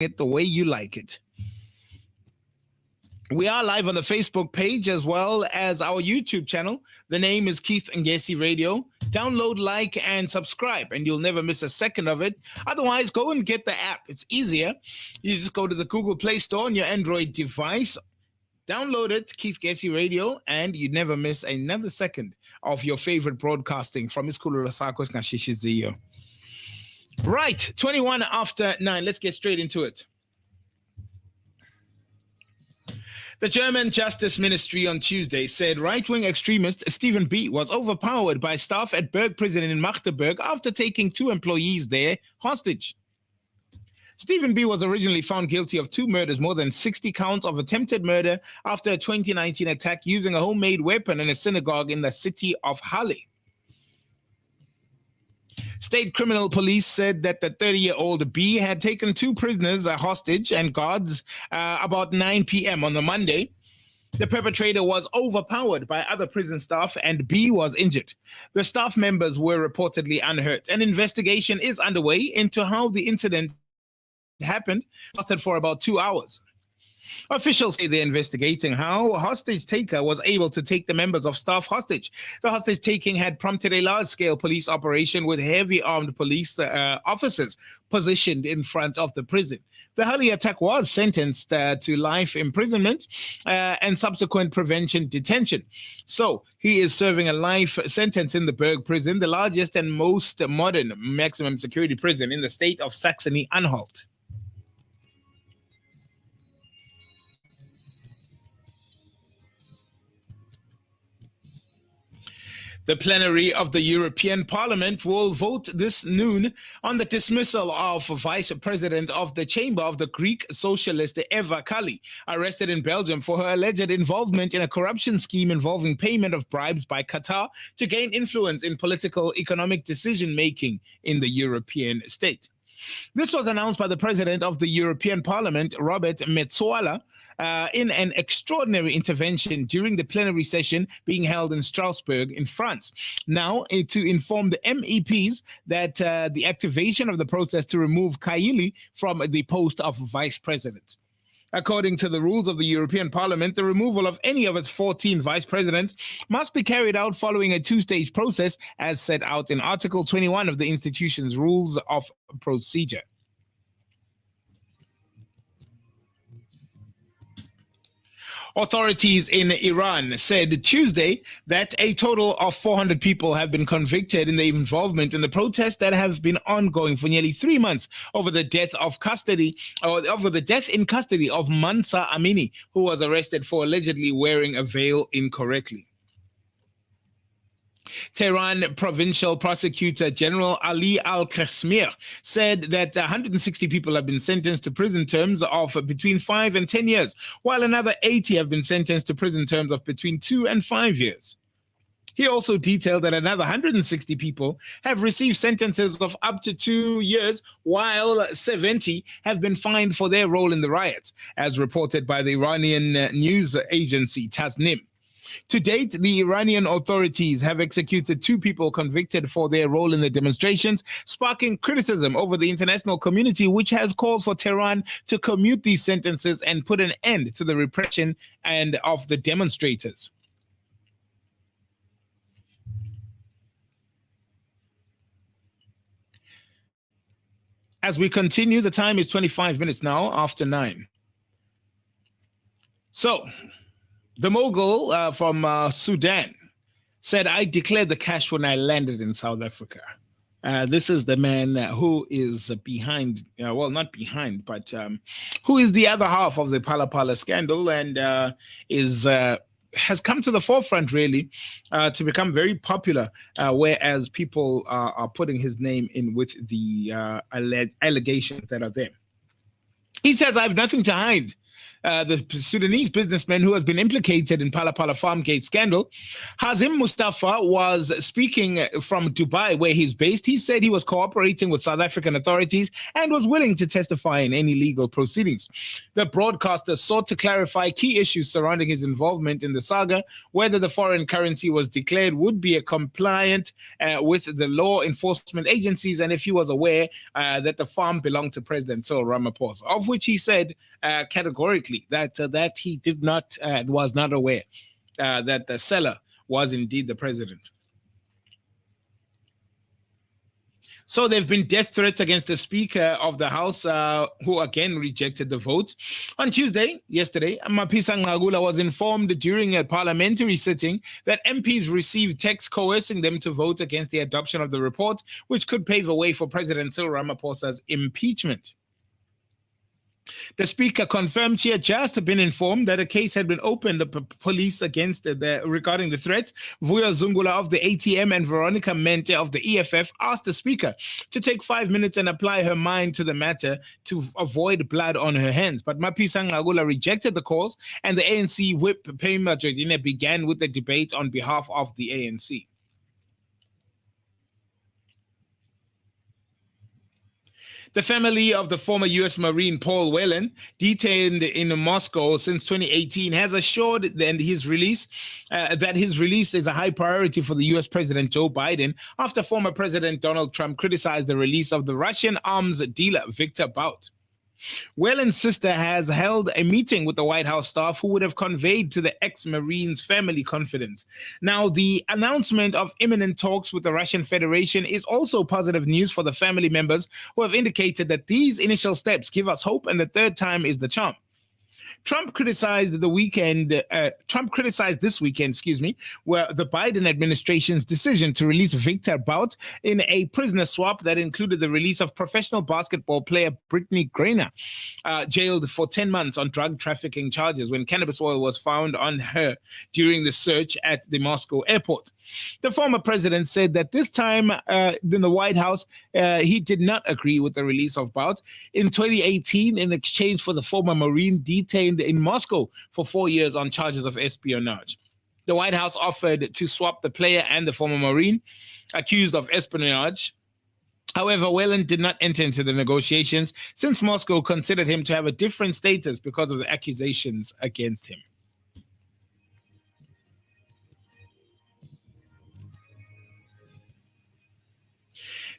it the way you like it. We are live on the Facebook page as well as our YouTube channel. The name is Keith Ngesi Radio. Download, like, and subscribe, and you'll never miss a second of it. Otherwise, go and get the app. It's easier. You just go to the Google Play Store on your Android device, download it, Keith Ngesi Radio, and you never miss another second of your favorite broadcasting from Isikhululo Sakho Singashishiziyo. Right, 21 after 9. Let's get straight into it. The German Justice Ministry on Tuesday said right-wing extremist Stephen B. was overpowered by staff at Berg Prison in Magdeburg after taking 2 employees there hostage. Stephen B. was originally found guilty of 2 murders, more than 60 counts of attempted murder after a 2019 attack using a homemade weapon in a synagogue in the city of Halle. State criminal police said that the 30-year-old B had taken 2 prisoners hostage and guards about 9 p.m. on the Monday. The perpetrator was overpowered by other prison staff and B was injured. The staff members were reportedly unhurt. An investigation is underway into how the incident happened, lasted for about 2 hours. Officials say they're investigating how a hostage taker was able to take the members of staff hostage. The hostage taking had prompted a large-scale police operation with heavy armed police officers positioned in front of the prison. The Halle attack was sentenced to life imprisonment and subsequent prevention detention. So he is serving a life sentence in the Berg prison, the largest and most modern maximum security prison in the state of Saxony-Anhalt. The plenary of the European Parliament will vote this noon on the dismissal of Vice President of the Chamber of the Greek Socialist Eva Kaili, arrested in Belgium for her alleged involvement in a corruption scheme involving payment of bribes by Qatar to gain influence in political economic decision-making in the European state. This was announced by the President of the European Parliament, Robert Metsola, in an extraordinary intervention during the plenary session being held in Strasbourg in France. Now, to inform the MEPs that the activation of the process to remove Kaili from the post of vice president. According to the rules of the European Parliament, the removal of any of its 14 vice presidents must be carried out following a 2-stage process as set out in Article 21 of the institution's rules of procedure. Authorities in Iran said Tuesday that a total of 400 people have been convicted in their involvement in the protests that have been ongoing for nearly 3 months over the death in custody of Mansa Amini, who was arrested for allegedly wearing a veil incorrectly. Tehran Provincial Prosecutor General Ali Al-Qasmir said that 160 people have been sentenced to prison terms of between 5 and 10 years, while another 80 have been sentenced to prison terms of between 2 and 5 years. He also detailed that another 160 people have received sentences of up to 2 years, while 70 have been fined for their role in the riots, as reported by the Iranian news agency Tasnim. To date, the Iranian authorities have executed 2 people convicted for their role in the demonstrations, sparking criticism over the international community, which has called for Tehran to commute these sentences and put an end to the repression and of the demonstrators. As we continue, the time is 25 minutes now after 9. So, the mogul from Sudan said, I declared the cash when I landed in South Africa. This is the man who is behind, well, not behind, but who is the other half of the Phala Phala scandal and has come to the forefront, really, to become very popular, whereas people are putting his name in with the allegations that are there. He says, I have nothing to hide. the Sudanese businessman who has been implicated in Pala Pala Farmgate scandal. Hazim Mustafa was speaking from Dubai, where he's based. He said he was cooperating with South African authorities and was willing to testify in any legal proceedings. The broadcaster sought to clarify key issues surrounding his involvement in the saga, whether the foreign currency was declared would be compliant with the law enforcement agencies, and if he was aware that the farm belonged to President Cyril Ramaphosa, of which he said categorically that he did not was not aware that the seller was indeed the president. So there have been death threats against the Speaker of the House, who again rejected the vote. On Tuesday, yesterday, Mapisa Ngagula was informed during a parliamentary sitting that MPs received texts coercing them to vote against the adoption of the report, which could pave the way for President Cyril Ramaphosa's impeachment. The Speaker confirmed she had just been informed that a case had been opened by police against regarding the threat. Vuyo Zungula of the ATM and Veronica Mente of the EFF asked the Speaker to take 5 minutes and apply her mind to the matter to avoid blood on her hands. But Mapisa Ngagula rejected the calls, and the ANC whip Pema Jodine began with the debate on behalf of the ANC. The family of the former U.S. Marine Paul Whelan, detained in Moscow since 2018, has assured that his release is a high priority for the U.S. President Joe Biden after former President Donald Trump criticized the release of the Russian arms dealer Victor Bout. Whelan's sister has held a meeting with the White House staff who would have conveyed to the ex-Marine's family confidence. Now, the announcement of imminent talks with the Russian Federation is also positive news for the family members who have indicated that these initial steps give us hope and the third time is the charm. Trump criticized this weekend, where the Biden administration's decision to release Victor Bout in a prisoner swap that included the release of professional basketball player Brittany Griner, jailed for 10 months on drug trafficking charges when cannabis oil was found on her during the search at the Moscow airport. The former president said that this time in the White House, he did not agree with the release of Bout. In 2018, in exchange for the former Marine detained in Moscow for 4 years on charges of espionage. The White House offered to swap the player and the former Marine accused of espionage. However, Whelan did not enter into the negotiations since Moscow considered him to have a different status because of the accusations against him.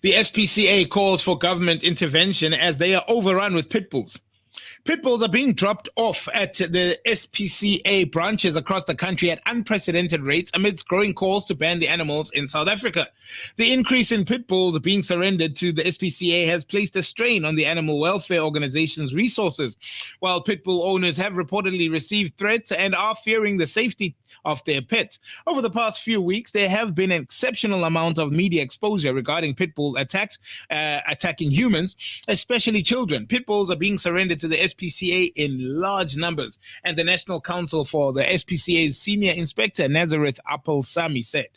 The SPCA calls for government intervention as they are overrun with pit bulls. Pit bulls are being dropped off at the SPCA branches across the country at unprecedented rates amidst growing calls to ban the animals in South Africa. The increase in pit bulls being surrendered to the SPCA has placed a strain on the animal welfare organization's resources, while pit bull owners have reportedly received threats and are fearing the safety of their pets. Over the past few weeks, there have been an exceptional amount of media exposure regarding pit bull attacks, attacking humans, especially children. Pit bulls are being surrendered to the SPCA in large numbers, and the National Council for the SPCA's senior inspector, Nazareth Appel-Sami, said.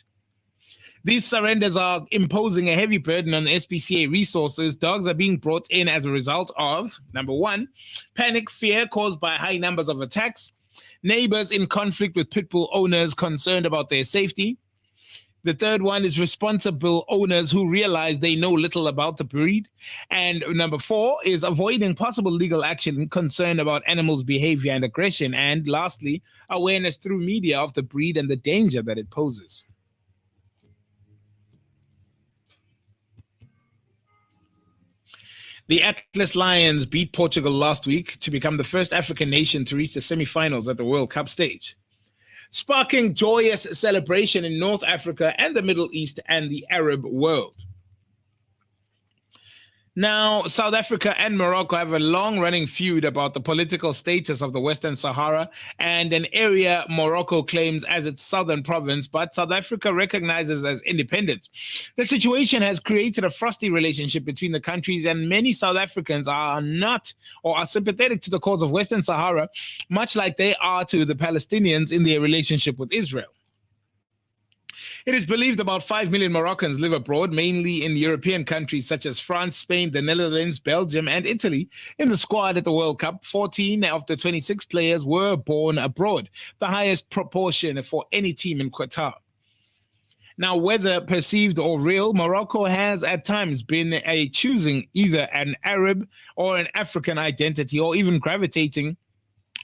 These surrenders are imposing a heavy burden on the SPCA resources. Dogs are being brought in as a result of, number one, panic, fear caused by high numbers of attacks, neighbors in conflict with pit bull owners concerned about their safety. The third one is responsible owners who realize they know little about the breed. And number four is avoiding possible legal action concerned about animals' behavior and aggression. And lastly, awareness through media of the breed and the danger that it poses. The Atlas Lions beat Portugal last week to become the first African nation to reach the semi-finals at the World Cup stage, sparking joyous celebration in North Africa and the Middle East and the Arab world. Now, South Africa and Morocco have a long-running feud about the political status of the Western Sahara and an area Morocco claims as its southern province, but South Africa recognizes as independent. The situation has created a frosty relationship between the countries, and many South Africans are not or are sympathetic to the cause of Western Sahara, much like they are to the Palestinians in their relationship with Israel. It is believed about 5 million Moroccans live abroad, mainly in European countries such as France, Spain, the Netherlands, Belgium, and Italy. In the squad at the World Cup, 14 of the 26 players were born abroad, the highest proportion for any team in Qatar. Now, whether perceived or real, Morocco has at times been choosing either an Arab or an African identity, or even gravitating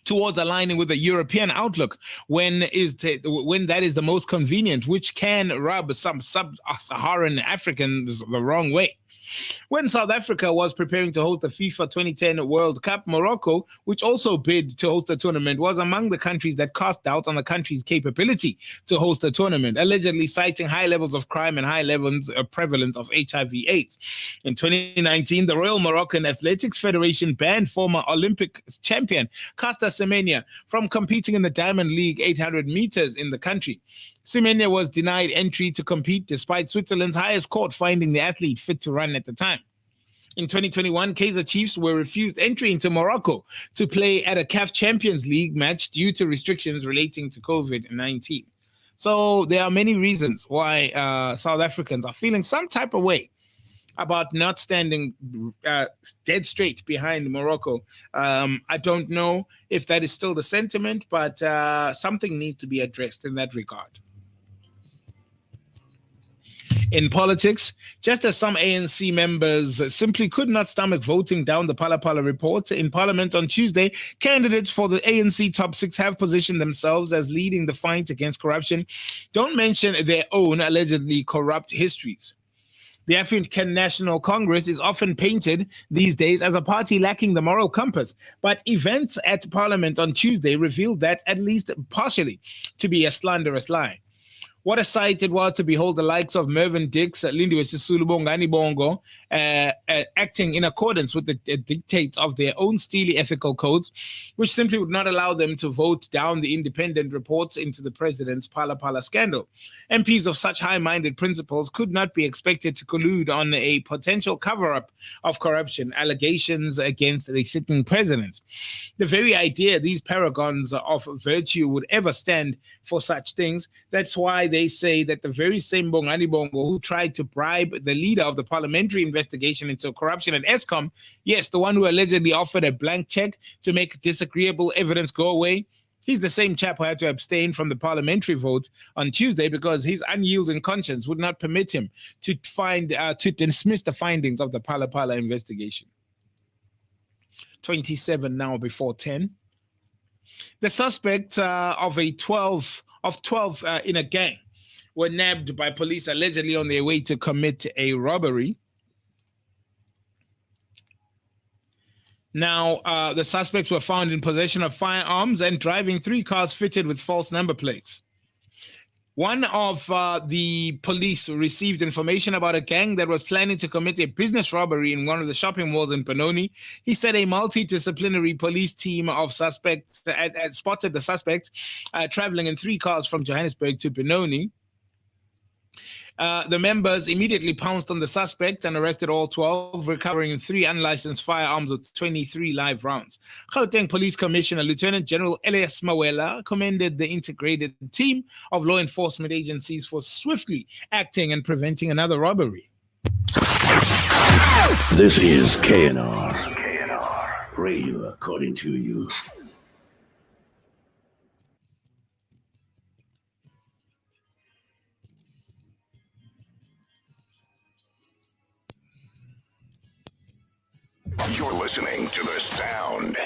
towards aligning with a European outlook when that is the most convenient, which can rub some sub-Saharan Africans the wrong way. When South Africa was preparing to host the FIFA 2010 World Cup, Morocco, which also bid to host the tournament, was among the countries that cast doubt on the country's capability to host the tournament, allegedly citing high levels of crime and high levels of prevalence of HIV/AIDS. In 2019, the Royal Moroccan Athletics Federation banned former Olympic champion Caster Semenya from competing in the Diamond League 800 meters in the country. Semenya was denied entry to compete despite Switzerland's highest court finding the athlete fit to run at the time. In 2021, Kaizer Chiefs were refused entry into Morocco to play at a CAF Champions League match due to restrictions relating to COVID-19. So there are many reasons why South Africans are feeling some type of way about not standing dead straight behind Morocco. I don't know if that is still the sentiment, but something needs to be addressed in that regard. In politics, just as some ANC members simply could not stomach voting down the Phala Phala report in Parliament on Tuesday, candidates for the ANC top six have positioned themselves as leading the fight against corruption. Don't mention their own allegedly corrupt histories. The African National Congress is often painted these days as a party lacking the moral compass, but events at Parliament on Tuesday revealed that, at least partially, to be a slanderous lie. What a sight it was to behold the likes of Mervyn Dix, Lindiwe Sisulu, Bongani Bongo, acting in accordance with the dictates of their own steely ethical codes, which simply would not allow them to vote down the independent reports into the president's Phala Phala scandal. MPs of such high-minded principles could not be expected to collude on a potential cover-up of corruption allegations against the sitting president. The very idea these paragons of virtue would ever stand for such things, that's why they say that the very same Bongani Bongo who tried to bribe the leader of the parliamentary investigation into corruption at ESCOM, yes, the one who allegedly offered a blank check to make disagreeable evidence go away, he's the same chap who had to abstain from the parliamentary vote on Tuesday because his unyielding conscience would not permit him to dismiss the findings of the Phala Phala investigation. 27 now before 10. The suspects of 12 in a gang were nabbed by police allegedly on their way to commit a robbery. Now, the suspects were found in possession of firearms and driving 3 cars fitted with false number plates. One of the police received information about a gang that was planning to commit a business robbery in one of the shopping malls in Benoni. He said a multidisciplinary police team of suspects had spotted the suspects traveling in 3 cars from Johannesburg to Benoni. The members immediately pounced on the suspects and arrested all 12, recovering 3 unlicensed firearms with 23 live rounds. Gauteng Police Commissioner Lieutenant General Elias Mawela commended the integrated team of law enforcement agencies for swiftly acting and preventing another robbery. This is KNR Radio, according to you. You're listening to the sound